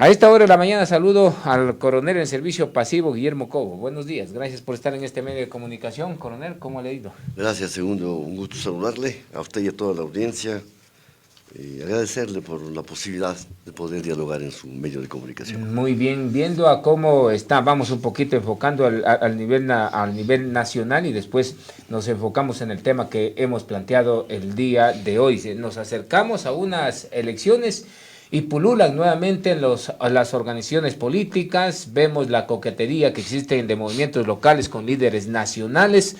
A esta hora de la mañana saludo al coronel en servicio pasivo, Guillermo Cobo. Buenos días, gracias por estar en este medio de comunicación. Coronel, ¿cómo le ha ido? Gracias, segundo, un gusto saludarle, a usted y a toda la audiencia, y agradecerle por la posibilidad de poder dialogar en su medio de comunicación. Muy bien, viendo a cómo está, vamos un poquito enfocando al nivel nacional y después nos enfocamos en el tema que hemos planteado el día de hoy. Nos acercamos a unas elecciones y pululan nuevamente las organizaciones políticas, vemos la coquetería que existe de movimientos locales con líderes nacionales,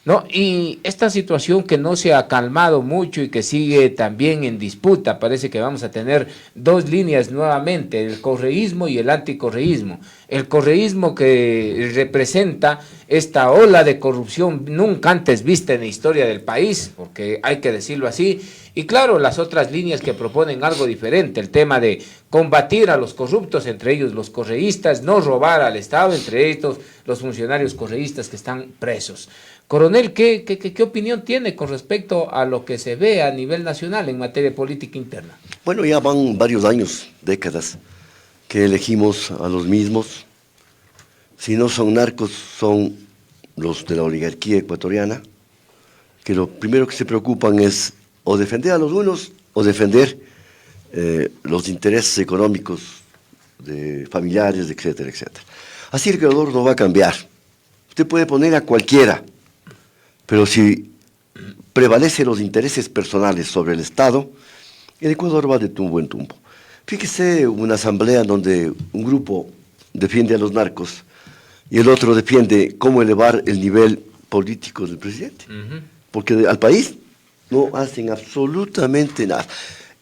¿no? Y esta situación que no se ha calmado mucho y que sigue también en disputa, parece que vamos a tener dos líneas nuevamente, el correísmo y el anticorreísmo. El correísmo que representa esta ola de corrupción nunca antes vista en la historia del país, porque hay que decirlo así, y claro, las otras líneas que proponen algo diferente, el tema de combatir a los corruptos, entre ellos los correístas, no robar al Estado, entre ellos los funcionarios correístas que están presos. Coronel, ¿qué opinión tiene con respecto a lo que se ve a nivel nacional en materia de política interna? Bueno, ya van varios años, décadas, que elegimos a los mismos. Si no son narcos, son los de la oligarquía ecuatoriana, que lo primero que se preocupan es o defender a los unos o defender los intereses económicos de familiares, etcétera, etcétera. Así el Ecuador no va a cambiar. Usted puede poner a cualquiera, pero si prevalecen los intereses personales sobre el Estado, el Ecuador va de tumbo en tumbo. Fíjese una asamblea donde un grupo defiende a los narcos y el otro defiende cómo elevar el nivel político del presidente. Porque al país no hacen absolutamente nada.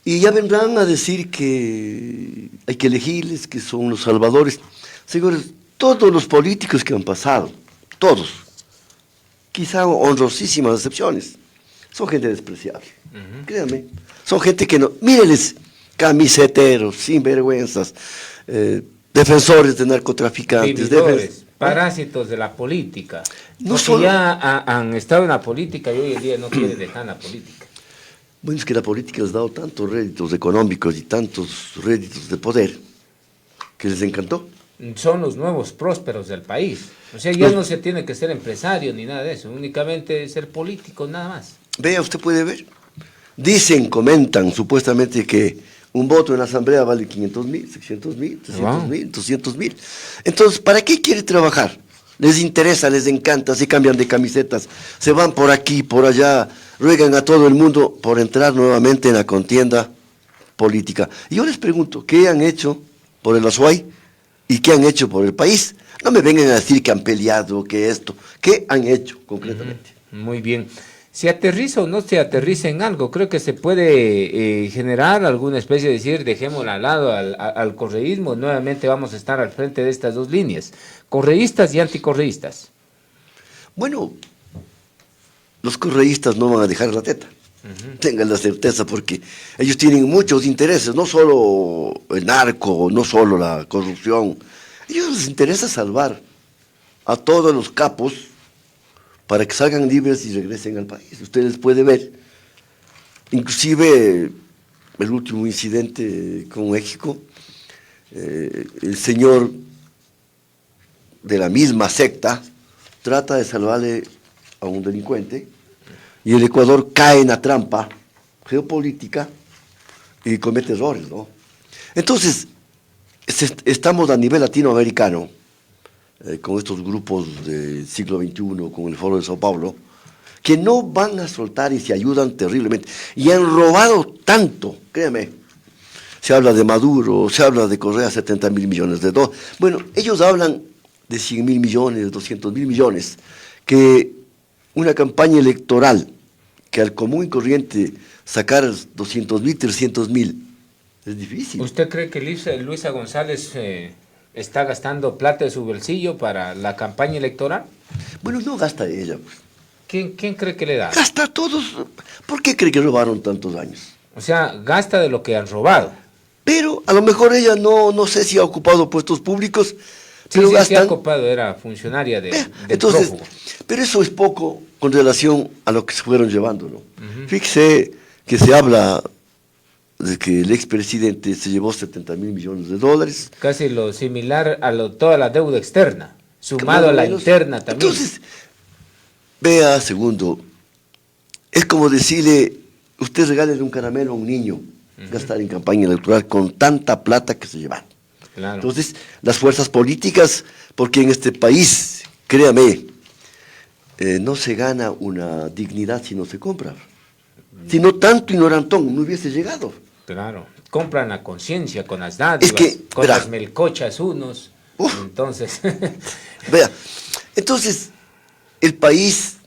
Y ya vendrán a decir que hay que elegirles, que son los salvadores. Señores, todos los políticos que han pasado, todos, quizá honrosísimas excepciones, son gente despreciable. Créanme, son gente que no, mírenles, camiseteros, sinvergüenzas, defensores de narcotraficantes, parásitos de la política, no solo, ya han estado en la política y hoy en día no quieren dejar la política. Bueno, es que la política les ha dado tantos réditos económicos y tantos réditos de poder que les encantó. Son los nuevos prósperos del país. O sea, ya no se tiene que ser empresario ni nada de eso, únicamente ser político, nada más. Vea, usted puede ver. Dicen, comentan supuestamente que un voto en la asamblea vale 500,000, 600,000, 300,000, 200,000. Entonces, ¿para qué quiere trabajar? Les interesa, les encanta, se cambian de camisetas, se van por aquí, por allá, ruegan a todo el mundo por entrar nuevamente en la contienda política. Y yo les pregunto, ¿qué han hecho por el Azuay y qué han hecho por el país? No me vengan a decir que han peleado, que esto. ¿Qué han hecho concretamente? Muy bien. Si aterriza o no se aterriza en algo, creo que se puede generar alguna especie de decir, dejémoslo al lado al correísmo, nuevamente vamos a estar al frente de estas dos líneas, correístas y anticorreístas. Bueno, los correístas no van a dejar la teta, tengan la certeza, porque ellos tienen muchos intereses, no solo el narco, no solo la corrupción, a ellos les interesa salvar a todos los capos para que salgan libres y regresen al país. Ustedes pueden ver, inclusive el último incidente con México, el señor de la misma secta trata de salvarle a un delincuente y el Ecuador cae en la trampa geopolítica y comete errores, ¿no? Entonces, estamos a nivel latinoamericano, con estos grupos del siglo XXI, con el Foro de Sao Paulo, que no van a soltar y se ayudan terriblemente. Y han robado tanto, créeme. Se habla de Maduro, se habla de Correa, 70,000 millones de dólares. Bueno, ellos hablan de 100,000 millones, 200,000 millones, que una campaña electoral, que al común y corriente sacar 200,000, 300,000, es difícil. ¿Usted cree que Luisa González está gastando plata de su bolsillo para la campaña electoral? Bueno, no gasta ella. ¿Quién cree que le da? Gasta todos. ¿Por qué cree que robaron tantos años? O sea, gasta de lo que han robado. Pero a lo mejor ella no sé si ha ocupado puestos públicos, pero sí, gastan. Sí ha ocupado, era funcionaria del entonces, prófugo. Pero eso es poco con relación a lo que se fueron llevando, ¿no? Fíjese que se habla de que el expresidente se llevó 70.000 millones de dólares. Casi lo similar a toda la deuda externa, sumado a la interna también. Entonces, vea, segundo, es como decirle, usted regálele un caramelo a un niño, gastar en campaña electoral con tanta plata que se llevan. Claro. Entonces, las fuerzas políticas, porque en este país, créame, no se gana una dignidad si no se compra. Si no, tanto ignorantón no hubiese llegado. Claro, compran la conciencia con las dádivas, con las melcochas unos. Entonces, vea, entonces, el país,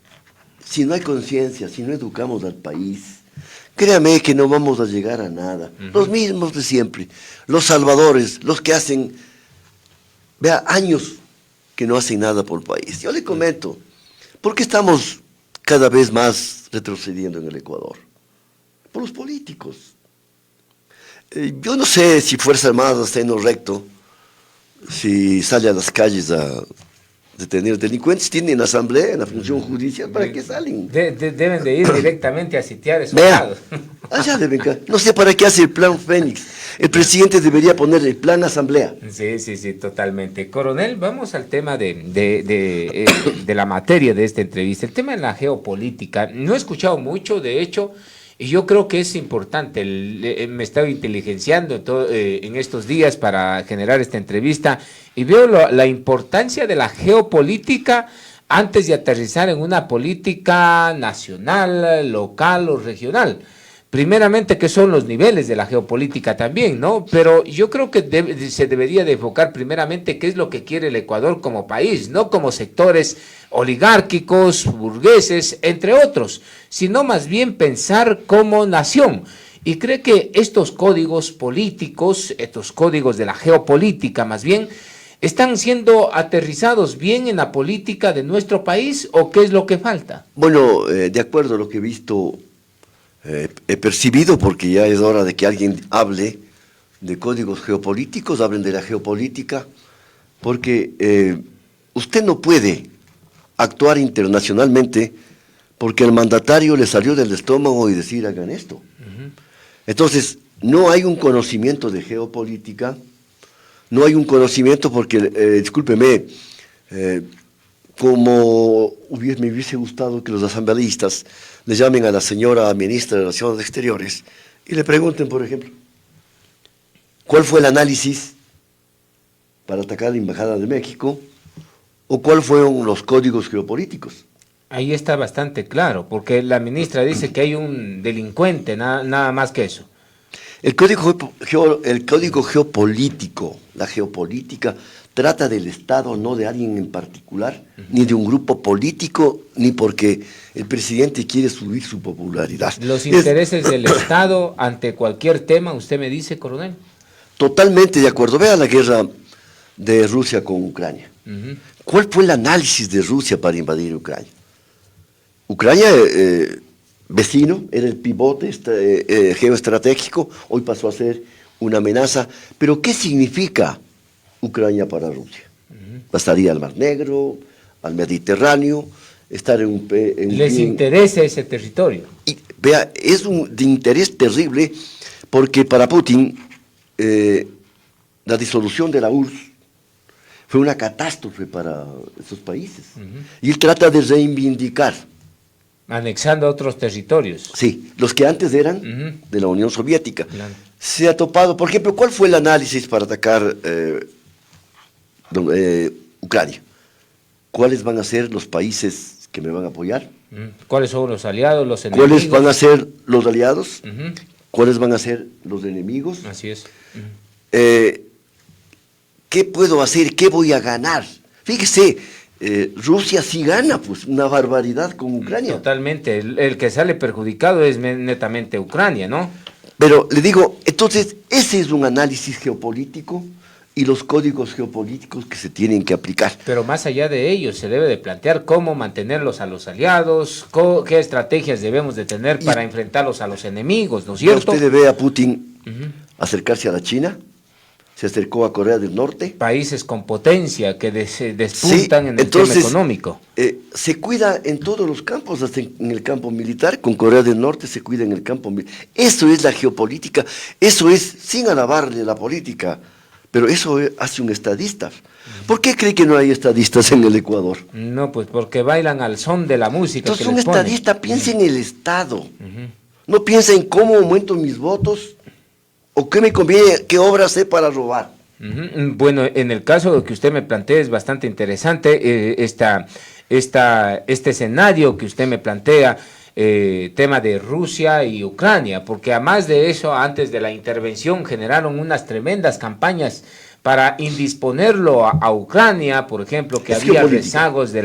si no hay conciencia, si no educamos al país, créame que no vamos a llegar a nada. Los mismos de siempre, los salvadores, los que hacen, vea, años que no hacen nada por el país. Yo le comento, ¿por qué estamos cada vez más retrocediendo en el Ecuador? Por los políticos. Yo no sé si Fuerza Armada está en lo recto, si sale a las calles a detener delincuentes, tienen asamblea en la función judicial, ¿para qué salen? Deben de ir directamente a sitiar esos Vea, lados. allá deben, no sé para qué hace el plan Fénix. El presidente debería poner el plan asamblea. Sí, totalmente. Coronel, vamos al tema de la materia de esta entrevista, el tema de la geopolítica. No he escuchado mucho, de hecho, y yo creo que es importante. Me he estado inteligenciando en estos días para generar esta entrevista y veo la importancia de la geopolítica antes de aterrizar en una política nacional, local o regional. Primeramente, que son los niveles de la geopolítica también, ¿no? Pero yo creo que se debería de enfocar primeramente qué es lo que quiere el Ecuador como país, no como sectores oligárquicos, burgueses, entre otros, sino más bien pensar como nación. Y cree que estos códigos políticos, estos códigos de la geopolítica más bien, ¿están siendo aterrizados bien en la política de nuestro país o qué es lo que falta? Bueno, de acuerdo a lo que he visto, he percibido, porque ya es hora de que alguien hable de códigos geopolíticos, hablen de la geopolítica, porque usted no puede actuar internacionalmente porque el mandatario le salió del estómago y decir hagan esto. Entonces, no hay un conocimiento de geopolítica, no hay un conocimiento porque, discúlpeme, como me hubiese gustado que los asambleístas le llamen a la señora ministra de Relaciones Exteriores y le pregunten, por ejemplo, ¿cuál fue el análisis para atacar la Embajada de México? ¿O cuáles fueron los códigos geopolíticos? Ahí está bastante claro, porque la ministra dice que hay un delincuente, nada más que eso. El código geopolítico, la geopolítica, trata del Estado, no de alguien en particular, ni de un grupo político, ni porque el presidente quiere subir su popularidad. Los intereses del Estado ante cualquier tema, usted me dice, coronel. Totalmente de acuerdo. Vea la guerra de Rusia con Ucrania. ¿Cuál fue el análisis de Rusia para invadir Ucrania? Ucrania, vecino, era el pivote geoestratégico, hoy pasó a ser una amenaza. Pero ¿qué significa Ucrania para Rusia? Pasaría al Mar Negro, al Mediterráneo, estar en un... ¿Les interesa ese territorio? Y, vea, es de interés terrible porque para Putin la disolución de la URSS fue una catástrofe para esos países. Y él trata de reivindicar. Anexando otros territorios. Sí, los que antes eran de la Unión Soviética. Claro. Se ha topado, por ejemplo, ¿cuál fue el análisis para atacar Ucrania? ¿Cuáles van a ser los países que me van a apoyar? ¿Cuáles son los aliados, los enemigos? ¿Cuáles van a ser los aliados? ¿Cuáles van a ser los enemigos? Así es. ¿Qué puedo hacer? ¿Qué voy a ganar? Fíjese, Rusia sí gana, pues, una barbaridad con Ucrania. Totalmente. El que sale perjudicado es netamente Ucrania, ¿no? Pero le digo, entonces, ese es un análisis geopolítico y los códigos geopolíticos que se tienen que aplicar. Pero más allá de ello, se debe de plantear cómo mantenerlos a los aliados, qué estrategias debemos de tener para enfrentarlos a los enemigos, ¿no es cierto? Usted ve a Putin acercarse a la China, se acercó a Corea del Norte. Países con potencia que despuntan Sí, en el tema económico. Se cuida en todos los campos, hasta en el campo militar. Con Corea del Norte se cuida en el campo militar. Eso es la geopolítica, eso es, sin alabarle la política, pero eso hace un estadista. ¿Por qué cree que no hay estadistas en el Ecuador? No, pues porque bailan al son de la música. Entonces un estadista piensa en el Estado, no piensa en cómo aumento mis votos o qué me conviene, qué obra sé para robar. Bueno, en el caso que usted me plantea es bastante interesante este escenario que usted me plantea, tema de Rusia y Ucrania, porque además de eso, antes de la intervención generaron unas tremendas campañas para indisponerlo a Ucrania, por ejemplo, que había rezagos de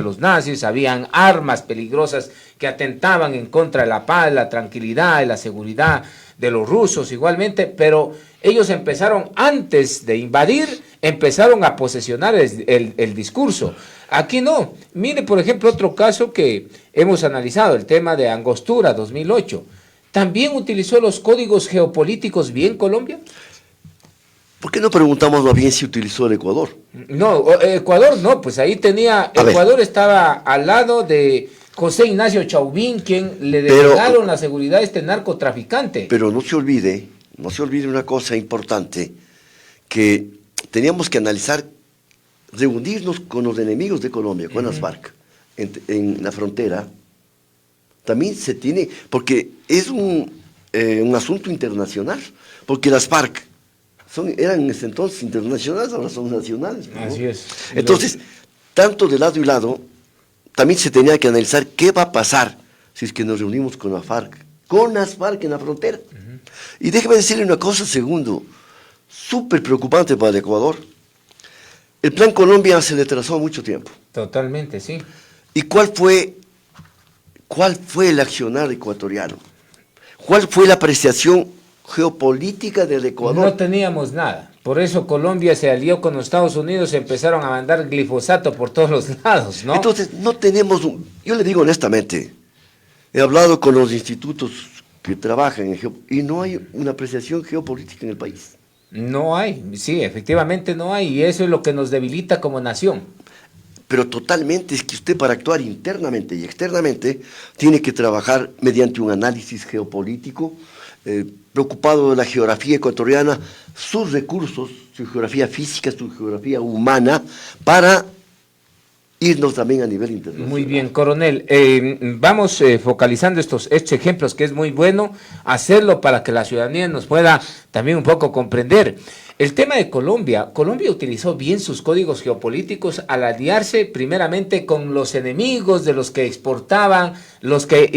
los nazis, habían armas peligrosas que atentaban en contra de la paz, la tranquilidad y la seguridad de los rusos igualmente, pero ellos empezaron, antes de invadir, empezaron a posesionar el discurso. Aquí no. Mire, por ejemplo, otro caso que hemos analizado, el tema de Angostura 2008. ¿También utilizó los códigos geopolíticos bien Colombia? ¿Por qué no preguntamos más bien si utilizó el Ecuador? No, Ecuador no, pues ahí tenía, Ecuador estaba al lado de José Ignacio Chauvin, quien le delegaron la seguridad a este narcotraficante. Pero no se olvide una cosa importante, que teníamos que analizar, reunirnos con los enemigos de Colombia, con las FARC, en la frontera. También se tiene, porque es un asunto internacional, porque las FARC eran en ese entonces internacionales, ahora son nacionales, ¿no? Así es. Entonces, tanto de lado y lado, también se tenía que analizar qué va a pasar si es que nos reunimos con las FARC en la frontera. Y déjeme decirle una cosa, segundo, súper preocupante para el Ecuador. El Plan Colombia se le trazó mucho tiempo. Totalmente, sí. ¿Y cuál fue el accionar ecuatoriano? ¿Cuál fue la apreciación geopolítica del Ecuador? No teníamos nada. Por eso Colombia se alió con los Estados Unidos y empezaron a mandar glifosato por todos los lados, ¿no? Entonces, no tenemos, yo le digo honestamente, he hablado con los institutos que trabajan y no hay una apreciación geopolítica en el país. No hay, sí, efectivamente no hay, y eso es lo que nos debilita como nación. Pero totalmente, es que usted para actuar internamente y externamente tiene que trabajar mediante un análisis geopolítico, preocupado de la geografía ecuatoriana, sus recursos, su geografía física, su geografía humana, para irnos también a nivel internacional. Muy bien, coronel. Vamos focalizando estos ejemplos, que es muy bueno hacerlo para que la ciudadanía nos pueda también un poco comprender. El tema de Colombia utilizó bien sus códigos geopolíticos al aliarse primeramente con los enemigos de los que exportaban, los que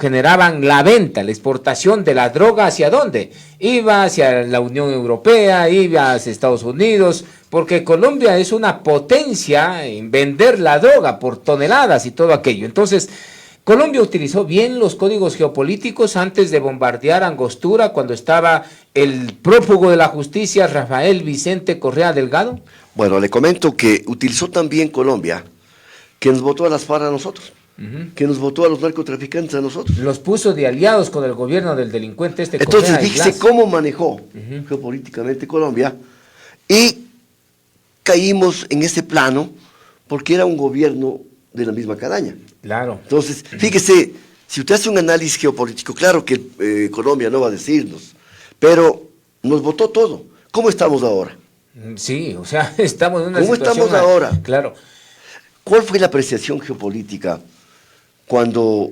generaban la venta, la exportación de la droga. ¿Hacia dónde? Iba hacia la Unión Europea, iba hacia Estados Unidos, porque Colombia es una potencia en vender la droga por toneladas y todo aquello. Entonces, Colombia utilizó bien los códigos geopolíticos antes de bombardear Angostura, cuando estaba el prófugo de la justicia, Rafael Vicente Correa Delgado. Bueno, le comento que utilizó también Colombia, que nos votó a las FARC a nosotros. Que nos votó a los narcotraficantes a nosotros. Los puso de aliados con el gobierno del delincuente Entonces, Correa fíjese cómo manejó geopolíticamente Colombia, y caímos en ese plano porque era un gobierno de la misma calaña. Claro. Entonces, fíjese, si usted hace un análisis geopolítico, claro que Colombia no va a decirnos, pero nos votó todo. ¿Cómo estamos ahora? Sí, o sea, estamos en una ¿Cómo situación... estamos ahora? Claro. ¿Cuál fue la apreciación geopolítica cuando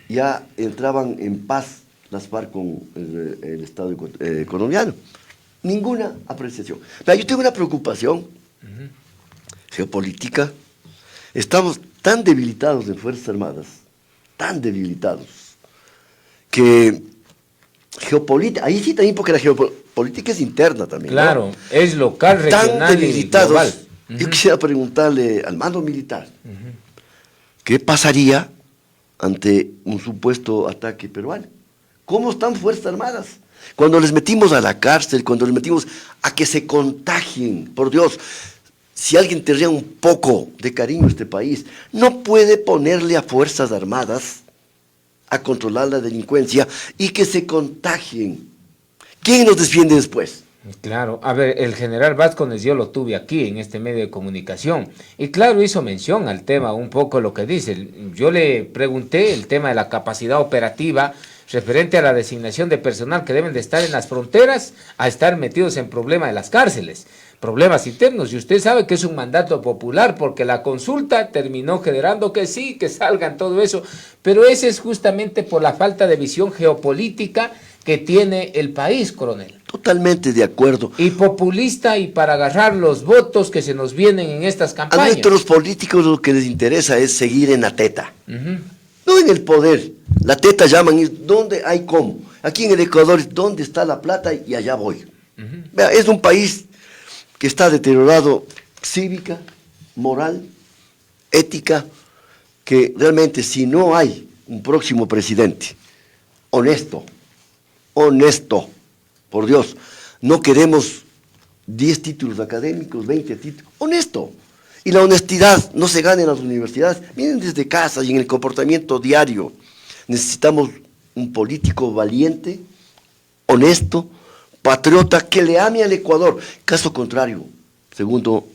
ya entraban en paz las FARC con el Estado colombiano? Ninguna apreciación. Pero yo tengo una preocupación geopolítica. Estamos tan debilitados en Fuerzas Armadas, tan debilitados, que geopolítica, ahí sí también, porque la geopolítica es interna también. Claro, ¿no? Es local, regional, tan debilitados, y global. Yo quisiera preguntarle al mando militar, ¿qué pasaría ante un supuesto ataque peruano? ¿Cómo están Fuerzas Armadas? Cuando les metimos a la cárcel, cuando les metimos a que se contagien, por Dios, si alguien tendría un poco de cariño a este país, no puede ponerle a Fuerzas Armadas a controlar la delincuencia y que se contagien ¿Quién nos defiende después? Claro, a ver, el general Vázquez yo lo tuve aquí en este medio de comunicación y claro, hizo mención al tema, un poco lo que dice. Yo le pregunté el tema de la capacidad operativa referente a la designación de personal que deben de estar en las fronteras a estar metidos en problema de las cárceles, problemas internos, y usted sabe que es un mandato popular porque la consulta terminó generando que sí, que salgan todo eso, pero ese es justamente por la falta de visión geopolítica que tiene el país, coronel. Totalmente de acuerdo. Y populista y para agarrar los votos que se nos vienen en estas A campañas. nuestros políticos lo que les interesa es seguir en la teta, no en el poder. La teta llaman, y ¿dónde hay cómo? Aquí en el Ecuador, ¿dónde está la plata? Y allá voy. Vea, es un país que está deteriorado cívica, moral, ética, que realmente si no hay un próximo presidente honesto, por Dios, no queremos 10 títulos académicos, 20 títulos, honesto. Y la honestidad no se gana en las universidades, miren desde casa y en el comportamiento diario. Necesitamos un político valiente, honesto, patriota, que le ame al Ecuador. Caso contrario, segundo,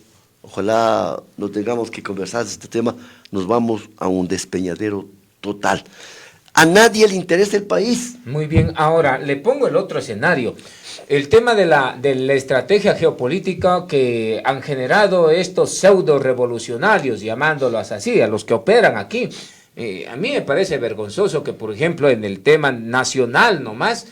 ojalá no tengamos que conversar de este tema, nos vamos a un despeñadero total. A nadie le interesa el país. Muy bien, ahora le pongo el otro escenario. El tema de la estrategia geopolítica que han generado estos pseudo revolucionarios, llamándolos así, a los que operan aquí. A mí me parece vergonzoso que, por ejemplo, en el tema nacional nomás,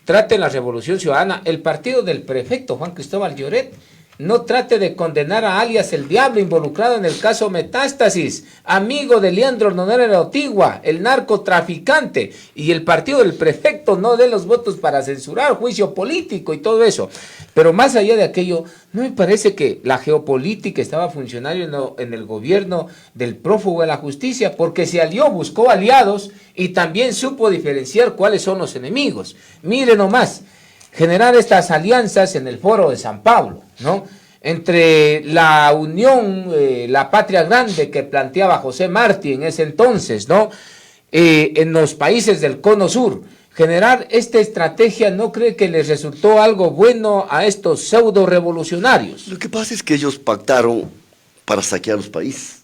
traten la revolución ciudadana. El partido del prefecto Juan Cristóbal Lloret no trate de condenar a alias el Diablo involucrado en el caso Metástasis, amigo de Leandro Nonera de Otigua, el narcotraficante, y el partido del prefecto no dé los votos para censurar, juicio político y todo eso. Pero más allá de aquello, no me parece que la geopolítica estaba funcionando en el gobierno del prófugo de la justicia, porque se alió, buscó aliados y también supo diferenciar cuáles son los enemigos. Mire nomás, generar estas alianzas en el foro de San Pablo, ¿no? Entre la unión, la patria grande que planteaba José Martí en ese entonces, ¿no? En los países del Cono Sur, generar esta estrategia, ¿no cree que les resultó algo bueno a estos pseudo revolucionarios? Lo que pasa es que ellos pactaron para saquear los países.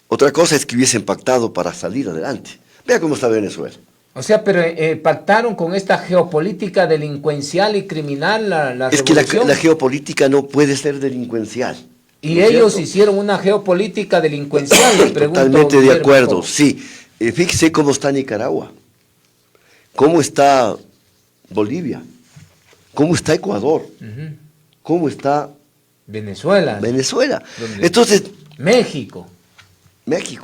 Otra cosa es que hubiesen pactado para salir adelante. Vea cómo está Venezuela. O sea, pero pactaron con esta geopolítica delincuencial y criminal la es revolución. Que la geopolítica no puede ser delincuencial. Y ¿no ellos hicieron una geopolítica delincuencial, le pregunto. Totalmente de acuerdo, sí. Fíjese cómo está Nicaragua, cómo está Bolivia, cómo está Ecuador, cómo está Venezuela. Entonces, México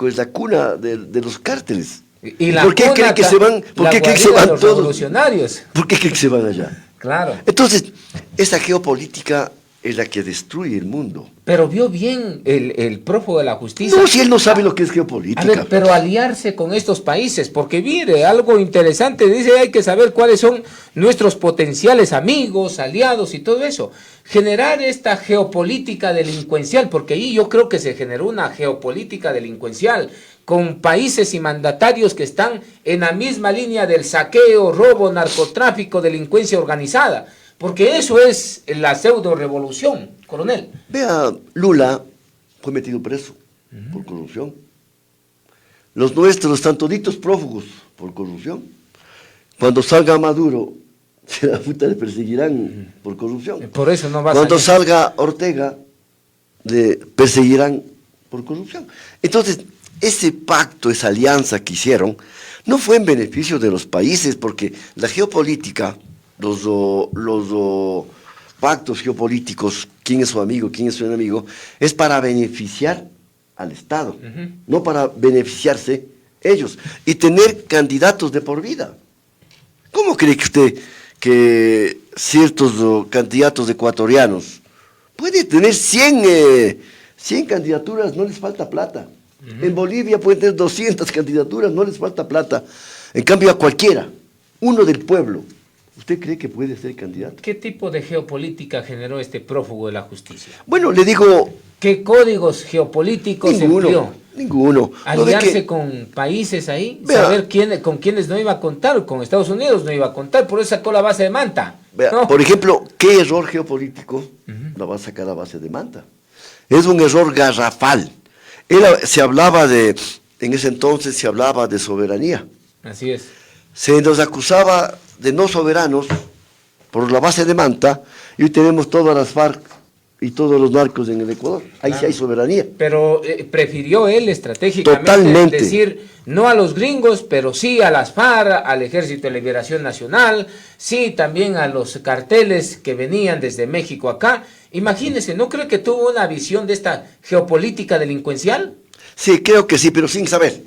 es la cuna de los cárteles. ¿Y por qué creen que se van? ¿Por qué creen que se van todos? Revolucionarios. ¿Por qué creen que se van allá? Claro. Entonces, esa geopolítica es la que destruye el mundo. Pero vio bien el prófugo de la justicia. No, si él no sabe lo que es geopolítica. A ver, pero aliarse con estos países, porque mire, algo interesante, dice, hay que saber cuáles son nuestros potenciales amigos, aliados y todo eso. Generar esta geopolítica delincuencial, porque ahí yo creo que se generó una geopolítica delincuencial con países y mandatarios que están en la misma línea del saqueo, robo, narcotráfico, delincuencia organizada. Porque eso es la pseudo revolución, coronel. Vea, Lula fue metido preso por corrupción. Los nuestros están toditos prófugos por corrupción. Cuando salga Maduro, la puta le perseguirán por corrupción. Por eso no va a Cuando salga Ortega, le perseguirán por corrupción. Entonces, ese pacto, esa alianza que hicieron, no fue en beneficio de los países, porque la geopolítica, los pactos geopolíticos, quién es su amigo, quién es su enemigo, es para beneficiar al Estado, no para beneficiarse ellos, y tener candidatos de por vida. ¿Cómo cree que usted que ciertos candidatos ecuatorianos puede tener 100 candidaturas, no les falta plata? En Bolivia pueden tener 200 candidaturas, no les falta plata. En cambio a cualquiera, uno del pueblo, ¿usted cree que puede ser candidato? ¿Qué tipo de geopolítica generó este prófugo de la justicia? Bueno, le digo... ¿Qué códigos geopolíticos empleó? Ninguno. Aliarse con países ahí, Vea, saber con quiénes no iba a contar, con Estados Unidos no iba a contar, por eso sacó la base de Manta. Vea, ¿No? por ejemplo, ¿qué error geopolítico la va a sacar a base de Manta? Es un error garrafal. Se hablaba en ese entonces se hablaba de soberanía. Así es. Se nos acusaba de no soberanos por la base de Manta, y hoy tenemos todas las FARC y todos los narcos en el Ecuador. Ahí Claro. sí hay soberanía. Pero prefirió él estratégicamente Totalmente. decir no a los gringos, pero sí a las FARC, al Ejército de Liberación Nacional, sí también a los carteles que venían desde México acá. Imagínense, ¿no creo que tuvo una visión de esta geopolítica delincuencial? Sí, creo que sí, pero sin saber.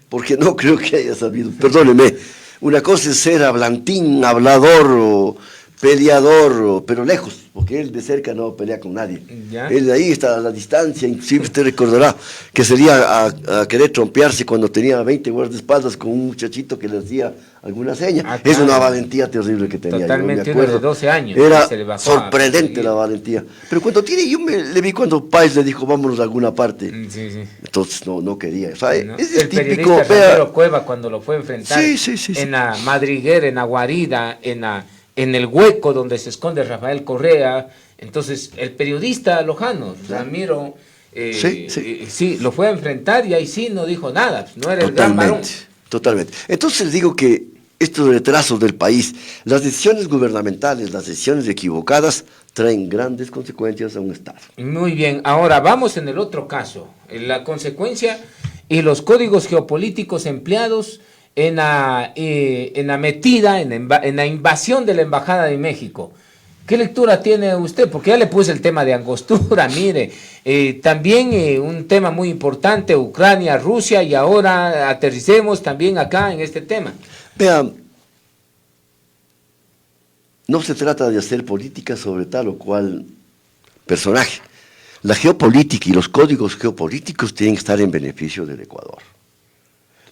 Porque no creo que haya sabido. Perdóneme, una cosa es ser hablantín, hablador o peleador, pero lejos, porque él de cerca no pelea con nadie. Ya. Él de ahí está a la distancia, inclusive usted recordará que sería a querer trompearse cuando tenía 20 guardaespaldas con un muchachito que le hacía alguna seña. Ah, Es claro. una valentía terrible que tenía. Totalmente, yo me acuerdo. uno de 12 años, Era que se le bajó a sorprendente perseguir. la valentía. Pero cuando tiene, le vi cuando Páez le dijo, vámonos a alguna parte. Sí, sí. Entonces no quería. O sea, ¿No? es El típico, periodista vea, Ramiro Cueva cuando lo fue a enfrentar Sí. en la madriguera, en la guarida, en el hueco donde se esconde Rafael Correa. Entonces el periodista lojano, Ramiro, Sí. lo fue a enfrentar y ahí sí no dijo nada, no era el gran varón. Totalmente. Entonces digo que estos retrasos del país, las decisiones gubernamentales, las decisiones equivocadas, traen grandes consecuencias a un Estado. Muy bien, ahora vamos en el otro caso, en la consecuencia y los códigos geopolíticos empleados en la metida, en la invasión de la Embajada de México. ¿Qué lectura tiene usted? Porque ya le puse el tema de Angostura, mire, también un tema muy importante, Ucrania, Rusia, y ahora aterricemos también acá en este tema. Vean, no se trata de hacer política sobre tal o cual personaje. La geopolítica y los códigos geopolíticos tienen que estar en beneficio del Ecuador.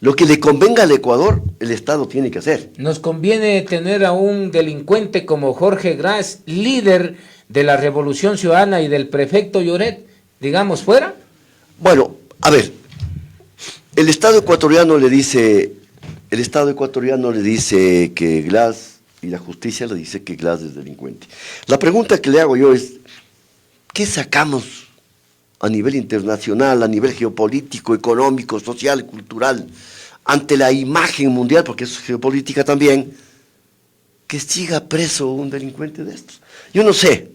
Lo que le convenga al Ecuador, el Estado tiene que hacer. Nos conviene tener a un delincuente como Jorge Gras, líder de la Revolución Ciudadana y del prefecto Lloret, digamos, fuera. Bueno, a ver, el Estado ecuatoriano le dice que Glas, y la justicia le dice que Glas es delincuente. La pregunta que le hago yo es, ¿qué sacamos a nivel internacional, a nivel geopolítico, económico, social, cultural, ante la imagen mundial, porque eso es geopolítica también, que siga preso un delincuente de estos? Yo no sé.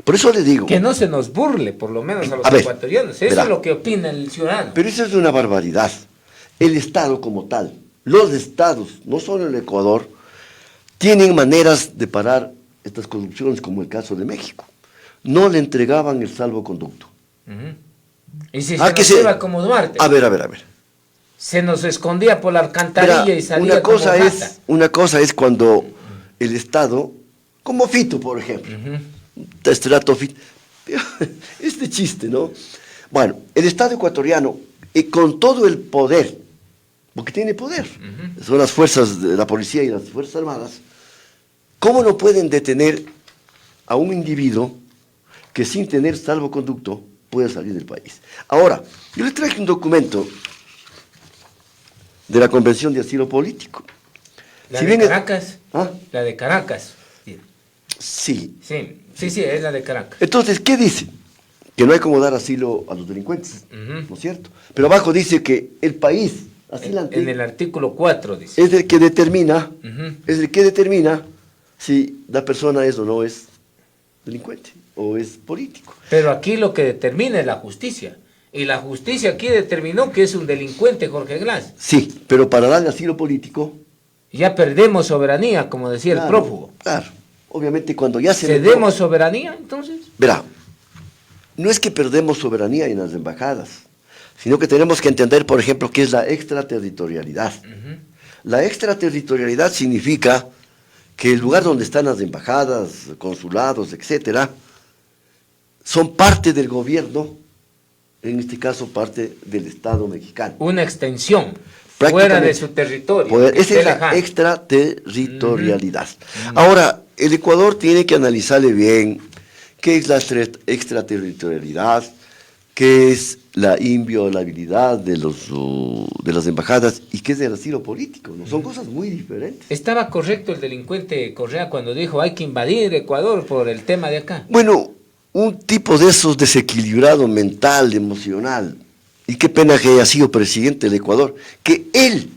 Por eso le digo. Que no se nos burle, por lo menos a los ecuatorianos. Eso verá, es lo que opina el ciudadano. Pero eso es una barbaridad. El Estado como tal, los Estados, no solo el Ecuador, tienen maneras de parar estas corrupciones, como el caso de México. No le entregaban el salvoconducto. Y si se nos iba como Duarte. A ver. Se nos escondía por la alcantarilla. Verá, y salía como rata. una cosa es cuando el Estado, como Fito, por ejemplo, Estrato Fito, este chiste, ¿no? Bueno, el Estado ecuatoriano, con todo el poder, porque tiene poder, son las fuerzas de la policía y las fuerzas armadas, ¿cómo no pueden detener a un individuo que sin tener salvoconducto puede salir del país? Ahora, yo le traje un documento de la Convención de Asilo Político. La Si de bien Caracas. ¿Ah? La de Caracas. Sí. Sí, es la de Caracas. Entonces, ¿qué dice? Que no hay como dar asilo a los delincuentes, ¿no es cierto? Pero abajo dice que el país asilante En el artículo 4 dice. es el que determina, si la persona es o no es delincuente o es político. Pero aquí lo que determina es la justicia. Y la justicia aquí determinó que es un delincuente Jorge Glas. Sí, pero para darle asilo político... Ya perdemos soberanía, como decía el prófugo. Claro, obviamente cuando ya se... ¿Cedemos soberanía, entonces? Verá, no es que perdemos soberanía en las embajadas, sino que tenemos que entender, por ejemplo, qué es la extraterritorialidad. La extraterritorialidad significa que el lugar donde están las embajadas, consulados, etcétera, son parte del gobierno, en este caso parte del Estado mexicano. Una extensión fuera de su territorio. Esa es la extraterritorialidad. Ahora, el Ecuador tiene que analizarle bien qué es la extraterritorialidad, qué es la inviolabilidad de las embajadas y qué es el asilo político, ¿no? Son cosas muy diferentes. ¿Estaba correcto el delincuente Correa cuando dijo hay que invadir Ecuador por el tema de acá? Bueno, un tipo de esos desequilibrado mental, emocional, y qué pena que haya sido presidente del Ecuador, que él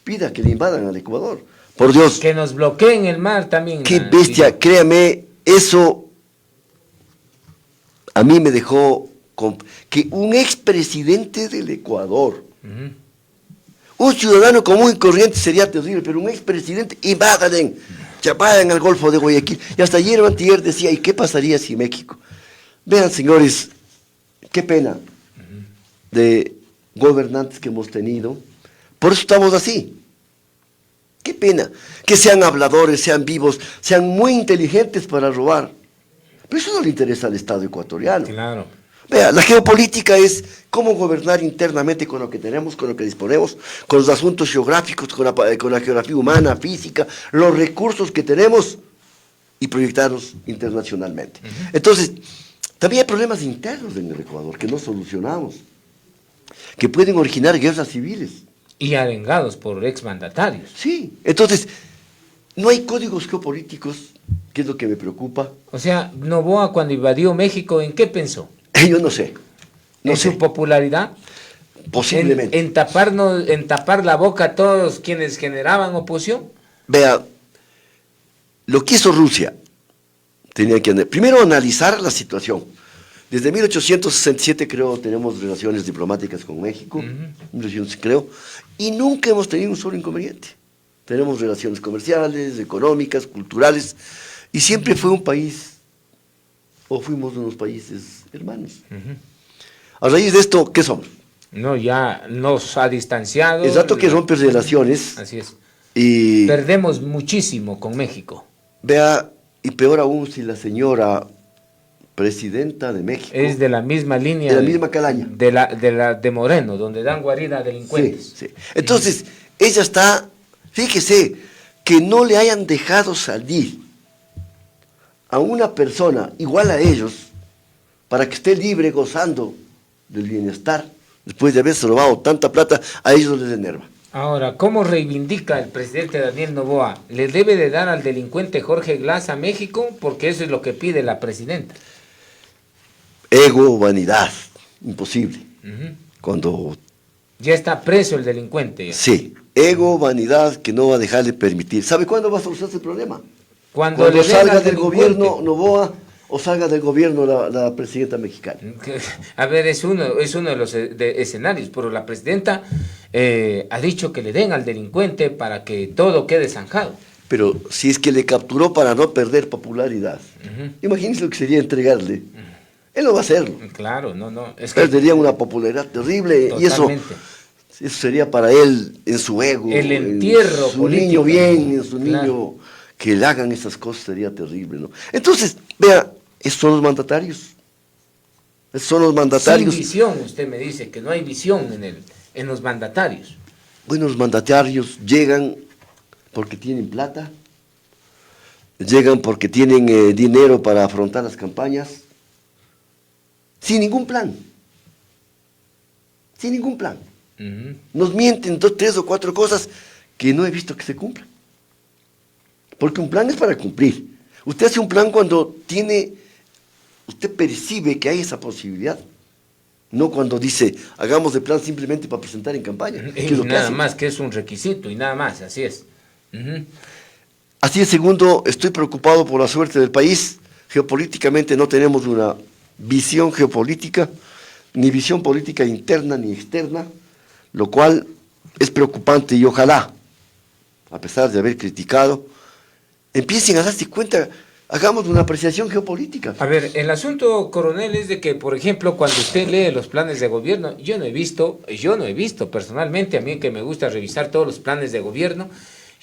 pida que le invadan al Ecuador. Por Dios. Que nos bloqueen el mar también. Qué bestia, créame, eso a mí me dejó que un expresidente del Ecuador, un ciudadano común y corriente sería terrible, pero un expresidente, invadan, ya vayan al Golfo de Guayaquil. Y hasta ayer o antier decía, ¿y qué pasaría si México? Vean, señores, qué pena de gobernantes que hemos tenido, por eso estamos así. Qué pena que sean habladores, sean vivos, sean muy inteligentes para robar. Pero eso no le interesa al Estado ecuatoriano. Claro. Vea, la geopolítica es cómo gobernar internamente con lo que tenemos, con lo que disponemos, con los asuntos geográficos, con la geografía humana, física, los recursos que tenemos y proyectarlos internacionalmente. Entonces, también hay problemas internos en el Ecuador que no solucionamos, que pueden originar guerras civiles. Y arengados por exmandatarios. Sí, entonces, no hay códigos geopolíticos, que es lo que me preocupa. O sea, Noboa cuando invadió México, ¿en qué pensó? Yo no sé. ¿En su popularidad? Posiblemente. ¿En tapar la boca a todos quienes generaban oposición? Vea, lo que hizo Rusia, tenía que primero analizar la situación. Desde 1867 creo tenemos relaciones diplomáticas con México, 1800 creo, y nunca hemos tenido un solo inconveniente. Tenemos relaciones comerciales, económicas, culturales, y siempre fue un país, o fuimos unos países hermanos. A raíz de esto, ¿qué somos? No, ya nos ha distanciado. El rato que rompes relaciones. Así es. Y perdemos muchísimo con México. Vea, y peor aún si la señora presidenta de México es de la misma línea, de la misma calaña, de Moreno, donde dan guarida a delincuentes. Sí, sí. Entonces, ella está, fíjese, que no le hayan dejado salir a una persona igual a ellos para que esté libre gozando del bienestar después de haberse robado tanta plata, a ellos les enerva. Ahora, ¿cómo reivindica el presidente Daniel Noboa? ¿Le debe de dar al delincuente Jorge Glass a México? Porque eso es lo que pide la presidenta. Ego, vanidad, imposible. Cuando ya está preso el delincuente. Ya. Sí, ego, vanidad, que no va a dejar de permitir. ¿Sabe cuándo va a solucionarse el problema? Cuando salga del gobierno Noboa o salga del gobierno la presidenta mexicana. A ver, es uno de los escenarios, pero la presidenta ha dicho que le den al delincuente para que todo quede zanjado. Pero si es que le capturó para no perder popularidad, imagínese lo que sería entregarle. Él no va a hacerlo. Claro, no. Es que perdería una popularidad terrible. Totalmente. Y eso sería para él, en su ego, el entierro en su niño bien, en su niño, que le hagan esas cosas sería terrible, ¿no? Entonces, vea, esos son los mandatarios. Esos son los mandatarios. Sin visión, usted me dice que no hay visión en los mandatarios. Bueno, los mandatarios llegan porque tienen plata, llegan porque tienen dinero para afrontar las campañas, sin ningún plan. Sin ningún plan. Nos mienten 2, 3 o 4 cosas que no he visto que se cumplan. Porque un plan es para cumplir. Usted hace un plan cuando usted percibe que hay esa posibilidad. No cuando dice, hagamos el plan simplemente para presentar en campaña. Y nada más, que es un requisito y nada más, así es. Así es, segundo, estoy preocupado por la suerte del país. Geopolíticamente no tenemos una visión geopolítica, ni visión política interna ni externa, lo cual es preocupante y ojalá, a pesar de haber criticado, empiecen a darse cuenta, hagamos una apreciación geopolítica. A ver, el asunto, coronel, es de que, por ejemplo, cuando usted lee los planes de gobierno, yo no he visto personalmente, a mí que me gusta revisar todos los planes de gobierno,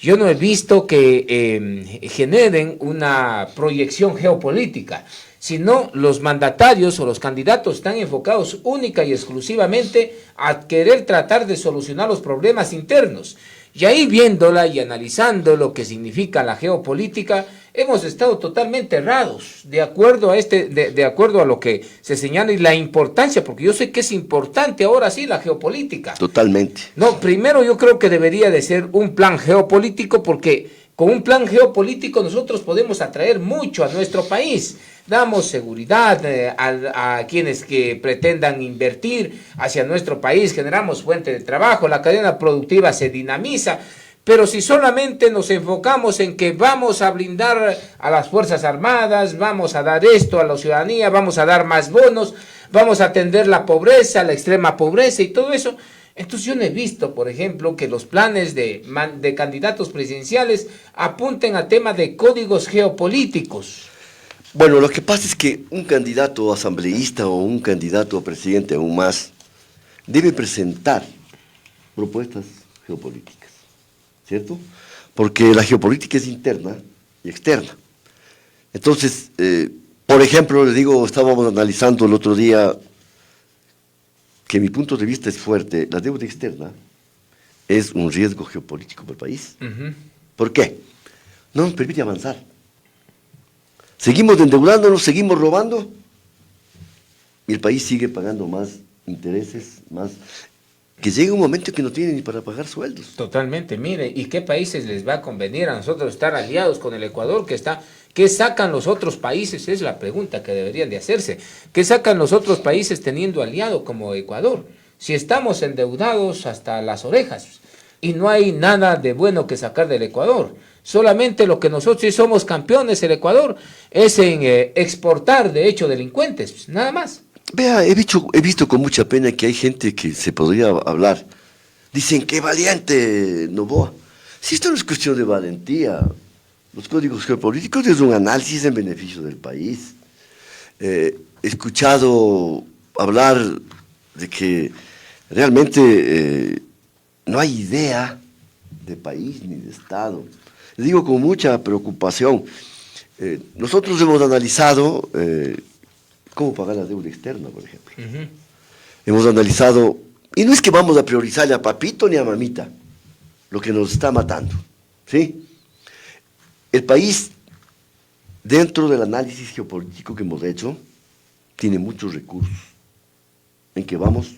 yo no he visto que generen una proyección geopolítica, sino los mandatarios o los candidatos están enfocados única y exclusivamente a querer tratar de solucionar los problemas internos. Y ahí viéndola y analizando lo que significa la geopolítica, hemos estado totalmente errados, de acuerdo a de acuerdo a lo que se señala y la importancia, porque yo sé que es importante ahora sí la geopolítica. Totalmente. No, primero yo creo que debería de ser un plan geopolítico, porque con un plan geopolítico nosotros podemos atraer mucho a nuestro país. Damos seguridad a quienes que pretendan invertir hacia nuestro país, generamos fuente de trabajo, la cadena productiva se dinamiza. Pero si solamente nos enfocamos en que vamos a blindar a las Fuerzas Armadas, vamos a dar esto a la ciudadanía, vamos a dar más bonos, vamos a atender la pobreza, la extrema pobreza y todo eso, entonces yo no he visto, por ejemplo, que los planes de candidatos presidenciales apunten a tema de códigos geopolíticos. Bueno, lo que pasa es que un candidato asambleísta o un candidato a presidente aún más debe presentar propuestas geopolíticas, ¿cierto? Porque la geopolítica es interna y externa. Entonces, por ejemplo, les digo, estábamos analizando el otro día que mi punto de vista es fuerte. La deuda externa es un riesgo geopolítico para el país. ¿Por qué? No nos permite avanzar. Seguimos endeudándonos, seguimos robando y el país sigue pagando más intereses, más... que llega un momento que no tienen ni para pagar sueldos. Totalmente, mire, ¿y qué países les va a convenir a nosotros estar aliados con el Ecuador que está? ¿Qué sacan los otros países? Es la pregunta que deberían de hacerse. ¿Qué sacan los otros países teniendo aliado como Ecuador? Si estamos endeudados hasta las orejas y no hay nada de bueno que sacar del Ecuador. Solamente lo que nosotros sí somos campeones, el Ecuador, es en exportar, de hecho, delincuentes, nada más. Vea, he visto con mucha pena que hay gente que se podría hablar. Dicen, qué valiente Noboa. Si esto no es cuestión de valentía, los códigos geopolíticos es un análisis en beneficio del país. He escuchado hablar de que realmente no hay idea de país ni de Estado. Le digo con mucha preocupación. Nosotros hemos analizado cómo pagar la deuda externa, por ejemplo. Hemos analizado, y no es que vamos a priorizarle a papito ni a mamita, lo que nos está matando, ¿sí? El país, dentro del análisis geopolítico que hemos hecho, tiene muchos recursos en que vamos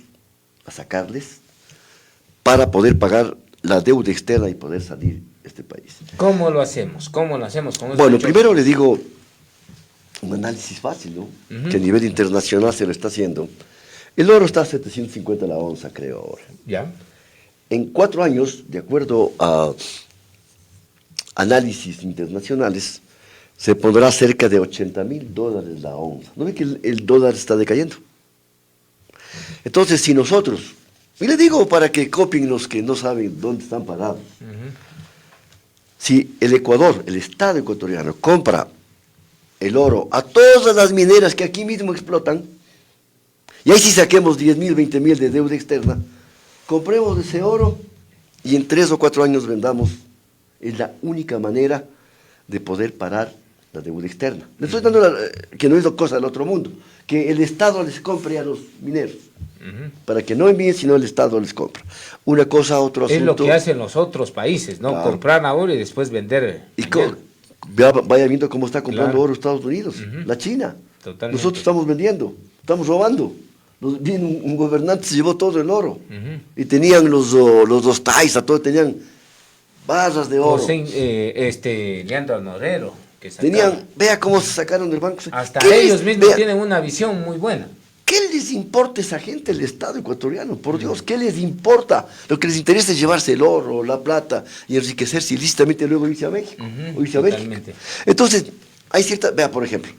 a sacarles para poder pagar la deuda externa y poder salir este país. ¿Cómo lo hacemos? ¿Cómo lo hacemos? Bueno, primero le digo un análisis fácil, ¿no? Que a nivel internacional se lo está haciendo. El oro está a 750 la onza, creo ahora. Ya. En 4 años, de acuerdo a análisis internacionales, se pondrá cerca de $80,000 la onza. ¿No ve que el dólar está decayendo? Entonces, si nosotros, y le digo para que copien los que no saben dónde están parados, si el Ecuador, el Estado ecuatoriano, compra el oro a todas las mineras que aquí mismo explotan, y ahí sí saquemos 10,000, 20,000 de deuda externa, compremos ese oro y en 3 o 4 años vendamos. Es la única manera de poder parar la deuda externa. Le estoy dando que no es cosa del otro mundo, que el Estado les compre a los mineros, para que no envíen, sino el Estado les compra. Una cosa, otro asunto. Es lo que hacen los otros países, ¿no? Claro. Comprar ahora y después vender. Y vaya viendo cómo está comprando oro Estados Unidos, la China. Totalmente. Nosotros estamos vendiendo, estamos robando. Viene un gobernante, se llevó todo el oro. Y tenían los dos Taisa, todos tenían barras de oro. Leandro Norero. Tenían, vea cómo se sacaron del banco. Hasta ellos mismos tienen una visión muy buena. ¿Qué les importa a esa gente, el Estado ecuatoriano? Por Dios, ¿qué les importa? Lo que les interesa es llevarse el oro, la plata y enriquecerse ilícitamente y luego irse a México. O irse a Bélgica. Entonces, hay cierta... Vea, por ejemplo,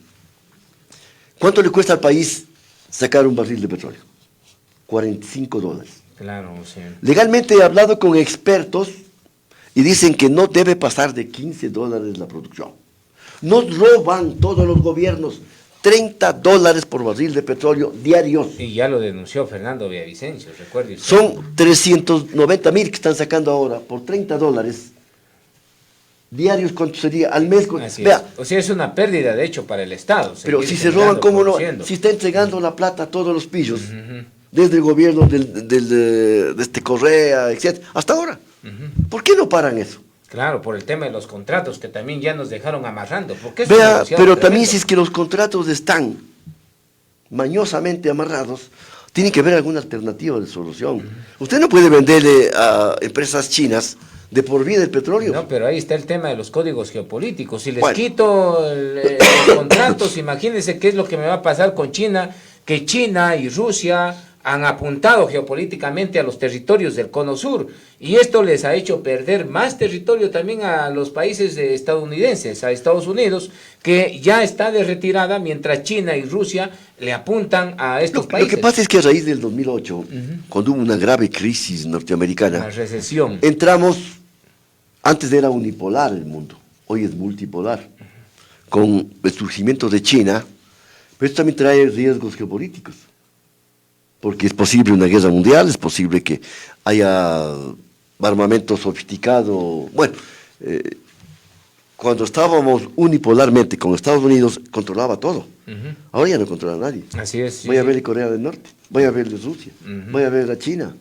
¿cuánto le cuesta al país sacar un barril de petróleo? $45. Claro, sí. Legalmente he hablado con expertos y dicen que no debe pasar de $15 la producción. Nos roban todos los gobiernos $30 por barril de petróleo diarios. Y ya lo denunció Fernando Villavicencio, recuerde usted. Son 390,000 que están sacando ahora por $30 diarios. ¿Cuánto sería al mes? Vea, o sea, es una pérdida, de hecho, para el Estado. Pero si se roban, ¿cómo no? Si está entregando la plata a todos los pillos, desde el gobierno de este Correa, etc., hasta ahora. ¿Por qué no paran eso? Claro, por el tema de los contratos que también ya nos dejaron amarrando. Porque es un Vea, negociado pero también tremendo. si es que los contratos están mañosamente amarrados, tiene que haber alguna alternativa de solución. Usted no puede venderle a empresas chinas de por vida el petróleo. No, pero ahí está el tema de los códigos geopolíticos. Si les Bueno. quito los contratos, imagínense qué es lo que me va a pasar con China, que China y Rusia han apuntado geopolíticamente a los territorios del Cono Sur, y esto les ha hecho perder más territorio también a los países estadounidenses, a Estados Unidos, que ya está de retirada, mientras China y Rusia le apuntan a estos Lo países. que pasa es que a raíz del 2008, cuando hubo una grave crisis norteamericana, La recesión. entramos, antes era unipolar el mundo, hoy es multipolar, con el surgimiento de China, pero esto también trae riesgos geopolíticos, porque es posible una guerra mundial, es posible que haya armamento sofisticado. Bueno, cuando estábamos unipolarmente con Estados Unidos, controlaba todo. Ahora ya no controla a nadie. Así es. Sí, Voy a sí. ver Corea del Norte, voy a ver Rusia, voy a ver a China.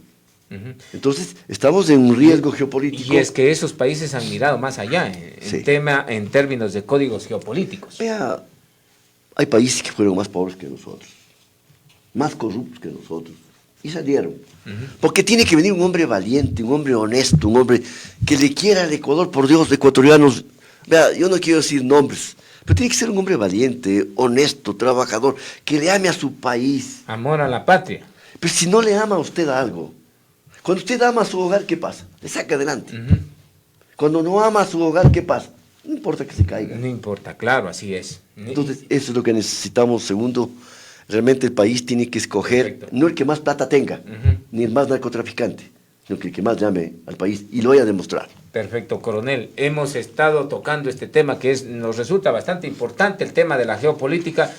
Entonces, estamos en un riesgo geopolítico. Y es que esos países han mirado más allá Sí. en términos de códigos geopolíticos. Vea, hay países que fueron más pobres que nosotros, más corruptos que nosotros, y salieron. Porque tiene que venir un hombre valiente, un hombre honesto, un hombre que le quiera al Ecuador, por Dios, ecuatorianos. Vea, yo no quiero decir nombres, pero tiene que ser un hombre valiente, honesto, trabajador, que le ame a su país. Amor a la patria. Pero si no le ama a usted algo, cuando usted ama a su hogar, ¿qué pasa? Le saca adelante. Cuando no ama a su hogar, ¿qué pasa? No importa que se caiga. No importa, claro, así es. Entonces, eso es lo que necesitamos. Segundo, realmente el país tiene que escoger, Perfecto. no el que más plata tenga, ni el más narcotraficante, sino que el que más llame al país y lo vaya a demostrar. Perfecto, coronel. Hemos estado tocando este tema que nos resulta bastante importante, el tema de la geopolítica.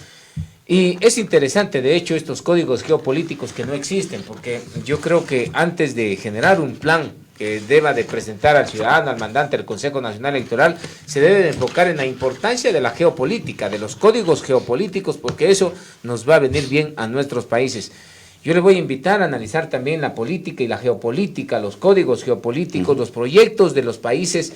Y es interesante, de hecho, estos códigos geopolíticos que no existen, porque yo creo que antes de generar un plan que deba de presentar al ciudadano, al mandante del Consejo Nacional Electoral, se debe de enfocar en la importancia de la geopolítica, de los códigos geopolíticos, porque eso nos va a venir bien a nuestros países. Yo le voy a invitar a analizar también la política y la geopolítica, los códigos geopolíticos, los proyectos de los países,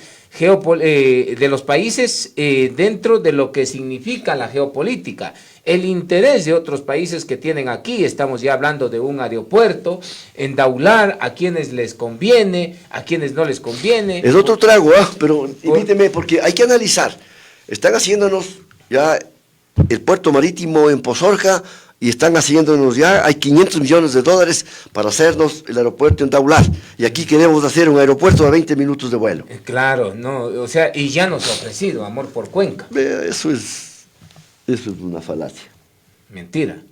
dentro de lo que significa la geopolítica, el interés de otros países que tienen aquí. Estamos ya hablando de un aeropuerto, endaular a quienes les conviene, a quienes no les conviene. Es otro trago, pero invíteme, porque hay que analizar. Están haciéndonos ya el puerto marítimo en Pozorja, y están haciéndonos ya, hay 500 millones de dólares para hacernos el aeropuerto en Daular, y aquí queremos hacer un aeropuerto a 20 minutos de vuelo. Claro, no, o sea, y ya nos ha ofrecido Amor por Cuenca. Eso es una falacia. Mentira.